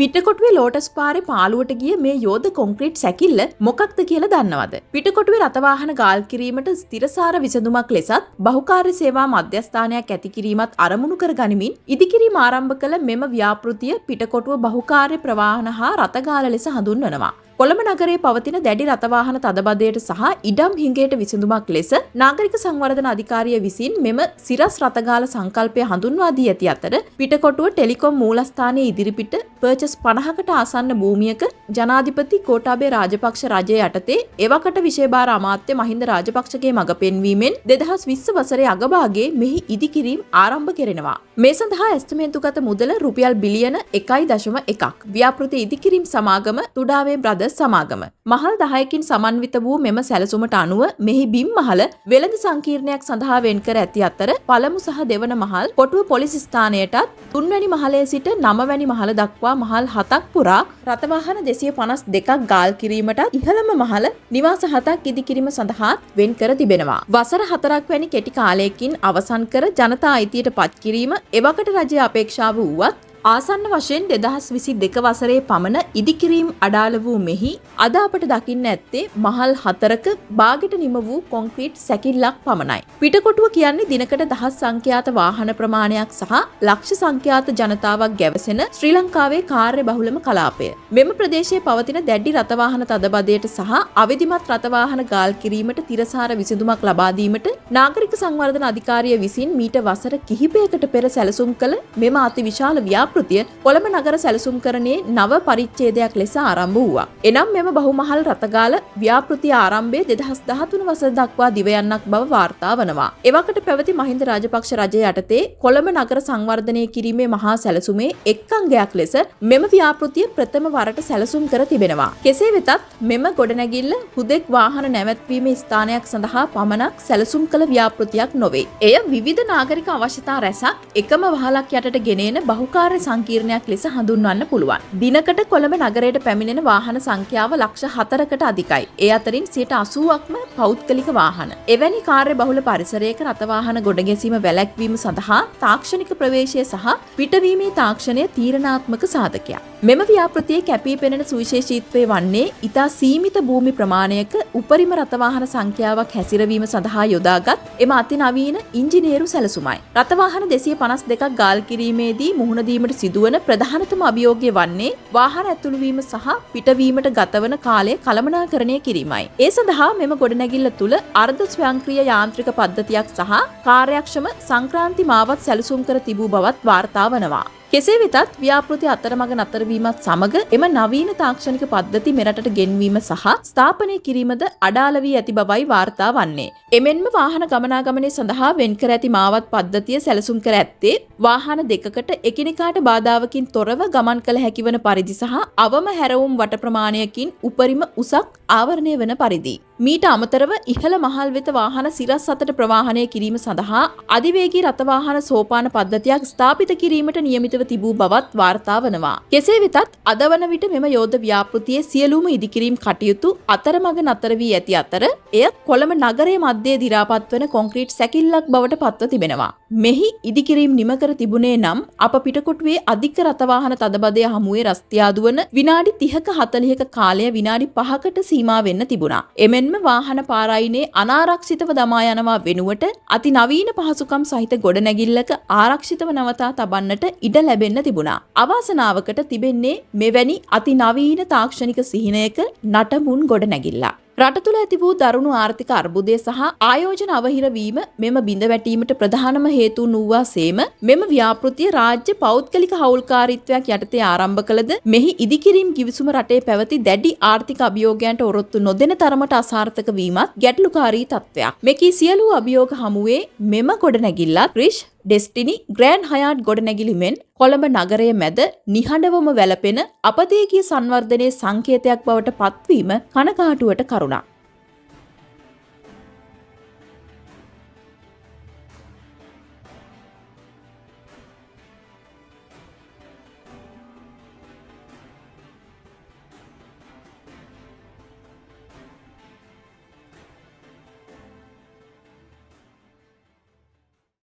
පිටකොටුවේ Lotus පාරේ පාළුවට ගිය මේ යෝධ කොන්ක්‍රීට් සැකිල්ල මොකක්ද කියලා දන්නවද? පිටකොටුවේ රථවාහන ගාල් කිරීමට ස්ථිරසාර විසඳුමක් ලෙසත් බහුකාර්ය සේවා මධ්‍යස්ථානයක් ඇති කිරීමත් අරමුණු කර ගනිමින් ඉදිකිරීම ආරම්භ කළ මෙම ව්‍යාපෘතිය පිටකොටුව බහුකාර්ය ප්‍රවාහන හා රථගාල ලෙස හඳුන්වනවා. කොළඹ නගරයේ පවතින දැඩි රථවාහන තදබදයට සහ ඉඩම් හිඟයට විසඳුමක් ලෙස නාගරික සංවර්ධන අධිකාරිය විසින් මෙම සිරස් රථගාල සංකල්පය හඳුන්වා දී ඇති අතර පිටකොටුව ටෙලිකොම් මූලස්ථානයේ ඉදිරිපිට පර්චස් 50කට ආසන්න භූමියක ජනාධිපති ගෝඨාභය රාජපක්ෂ රජය යටතේ එවකට විශේෂභාර අමාත්‍ය මහින්ද රාජපක්ෂගේ මඟ පෙන්වීමෙන් 2020 වසරේ අගභාගයේ මෙහි ඉදිකිරීම ආරම්භ කෙරෙනවා. මේ සඳහා ඇස්තමේන්තුගත මුදල රුපියල් බිලියන 1.1ක්. ව්‍යාපෘති ඉදිකිරීම සමාගම තුඩාවේ බ්‍රදර්ස් සමාගම මහල් 10කින් සමන්විත වූ මෙම සැලසුමට අනුව මෙහි බිම් මහල වෙළඳ සංකීර්ණයක් සඳහා වෙන් කර ඇති අතර පළමු සහ දෙවන මහල් කොටුව පොලිස් ස්ථානයටත් තුන්වැනි මහලේ සිට නවවැනි මහල දක්වා මහල් 7ක් පුරා රථවාහන 252ක් ගාල් කිරීමටත් ඉහළම මහල නිවාස 7ක් ඉදිකිරීම සඳහා වෙන් කර තිබෙනවා. වසර 4ක් වැනි කෙටි කාලයකින් අවසන් කර ජනතා අයිතියට පත් කිරීම එවකට රජයේ අපේක්ෂාව වුවත් ආසන්න වශයෙන් 2022 වසරේ පමණ ඉදිකිරීම අඩාල වූ මෙහි අද අපට දකින්න ඇත්තේ මහල් 4ක බාගෙට නිම වූ කොන්ක්‍රීට් සැකිල්ලක් පමණයි. පිටකොටුව කියන්නේ දිනකට දහස් සංඛ්‍යාත වාහන ප්‍රමාණයක් සහ ලක්ෂ සංඛ්‍යාත ජනතාවක් ගැවසෙන ශ්‍රී ලංකාවේ කාර්ය බහුලම කලාපය. මෙම ප්‍රදේශයේ පවතින දැඩි රථවාහන තදබදයට සහ අවිධිමත් රථවාහන ගාල් කිරීමට තිරසාර විසඳුමක් ලබා දීමට නාගරික සංවර්ධන අධිකාරිය විසින් මීට වසර කිහිපයකට පෙර සැලසුම් කළ මෙම අතිවිශාල ව්‍යාපෘතිය කොළඹ නගර සැලසුම්කරණයේ නව පරිච්ඡේදයක් ලෙස ආරම්භ වුණා. එනම් මෙම බහුමහල් රථගාල ව්‍යාපෘතිය ආරම්භයේ 2013 වසර දක්වා දිව යන්නක් බව වාර්තා වනවා. එවකට පැවති මහින්ද රාජපක්ෂ රජය යටතේ කොළඹ නගර සංවර්ධනය කිරීමේ මහා සැලසුමේ එක් අංගයක් ලෙස මෙම ව්‍යාපෘතිය ප්‍රථම වරට සැලසුම් කර තිබෙනවා. කෙසේ වෙතත් මෙම ගොඩනැගිල්ල හුදෙක් වාහන නැවැත්වීමේ ස්ථානයක් සඳහා පමණක් සැලසුම් කළ ව්‍යාපෘතියක් නොවේ. එය විවිධ නාගරික අවශ්‍යතා රැසක් එකම වහලක් යටට ගෙනෙන බහුකාර්ය සංකීර්ණයක් ලෙස හඳුන්වන්න පුළුවන්. දිනකට කොළඹ නගරයට පැමිණෙන වාහන සංඛ්‍යාව ලක්ෂ 4කට අධිකයි. ඒ අතරින් 80%ක්ම පෞද්ගලික වාහන. එවැනි කාර්ය බහුල පරිසරයක රථවාහන ගොඩගැසීම වැළැක්වීම සඳහා තාක්ෂණික ප්‍රවේශය සහ පිටවීමේ තාක්ෂණය තීරණාත්මක සාධකයක්. මෙම ව්‍යාපෘතියේ කැපී පෙනෙන සුවිශේෂීත්වය වන්නේ ඉතා සීමිත භූමි ප්‍රමාණයක උපරිම රථවාහන සංඛ්‍යාවක් හැසිරවීම සඳහා යොදාගත් එම අතිනවීන ඉංජිනේරු සැලසුමයි. රථවාහන 252ක් ගාල් කිරීමේදී මුහුණ දීමට සිදුවන ප්‍රධානතම අභියෝගය වන්නේ වාහන ඇතුළු වීම සහ පිටවීමට ගතවන කාලය කළමනාකරණය කිරීමයි. ඒ සඳහා මෙම ගොඩනැගිල්ල තුළ අර්ධ ස්වයංක්‍රීය යාන්ත්‍රික පද්ධතියක් සහ කාර්යක්ෂම සංක්‍රාන්ති මාවත් සැලසුම් කර තිබූ බවත් වාර්තා වනවා. කෙසේ වෙතත් ව්‍යාපෘති අතරමඟ නතර වීමත් සමග එම නවීන තාක්ෂණික පද්ධති මෙරටට ගෙන්වීම සහ ස්ථාපනය කිරීමද අඩාල වී ඇති බවයි වාර්තා වන්නේ. එමෙන්ම වාහන ගමනාගමනය සඳහා වෙන් කර ඇති මාවත් පද්ධතිය සැලසුම් කර ඇත්තේ වාහන දෙකකට එකිනෙකාට බාධාවකින් තොරව ගමන් කළ හැකිවන පරිදි සහ අවම හැරවුම් වට ප්‍රමාණයකින් උපරිම උසක් ආවරණය වන පරිදි. මීට අමතරව ඉහළ මහල් වෙත වාහන සිරස් අතට ප්‍රවාහනය කිරීම සඳහා අධිවේගී රථවාහන සෝපාන පද්ධතියක් ස්ථාපිත කිරීමට නියමිතව තිබූ බවත් වාර්තා වනවා. කෙසේ වෙතත් අද වන විට මෙම යෝධ ව්‍යාපෘතියේ සියලුම ඉදිකිරීම් කටයුතු අතරමඟ නතර වී ඇති අතර එය කොළඹ නගරයේ මැදේ දි รา පත් වන කොන්ක්‍රීට් සැකිල්ලක් බවට පත්ව තිබෙනවා. මෙහි ඉදිකිරීම් නිම කර තිබුණේ නම් අප පිටකොටුවේ අධික රථවාහන තදබදය හමුවේ රස්තියාදු වන විනාඩි 30ක 40ක කාලය විනාඩි 5කට සීමා වෙන්න තිබුණා. එමෙන්ම වාහන පාරායිනේ අනාරක්ෂිතව දමා යනවා වෙනුවට අති නවීන පහසුකම් සහිත ගොඩනැගිල්ලක ආරක්ෂිතව නවතා තබන්නට ඉඩ ලැබෙන්න තිබුණා. අවාසනාවකට තිබෙන්නේ මෙවැනි අති නවීන තාක්ෂණික සිහිනයක නටමුන් ගොඩනැගිල්ලක්. රට තුළ ඇති වූ දරුණු ආර්ථික අර්බුදය සහ ආයෝජන අවහිර වීම මෙම බිඳ වැටීමට ප්‍රධානම හේතුන් වූවා සේම මෙම ව්‍යාපෘතිය රාජ්‍ය පෞද්ගලික හවුල්කාරීත්වයක් යටතේ ආරම්භ කළද මෙහි ඉදිකිරීම් කිවිසුම රටේ පැවති දැඩි ආර්ථික අභියෝගයන්ට ඔරොත්තු නොදෙන තරමට අසාර්ථක වීමත් ගැටලුකාරී තත්ත්වයක්. මෙකී සියලු අභියෝග හමුවේ මෙම ගොඩනැගිල්ලත් රිෂ් ඩෙස්ටිනි ග්‍රෑන්ඩ් හයාට් ගොඩනැගිලි මෙන් කොළඹ නගරයේ මැද නිහඬවම වැළපෙන අපදේකීය සංවර්ධනයේ සංකේතයක් බවට පත්වීම කනගාටුවට කරුණක්.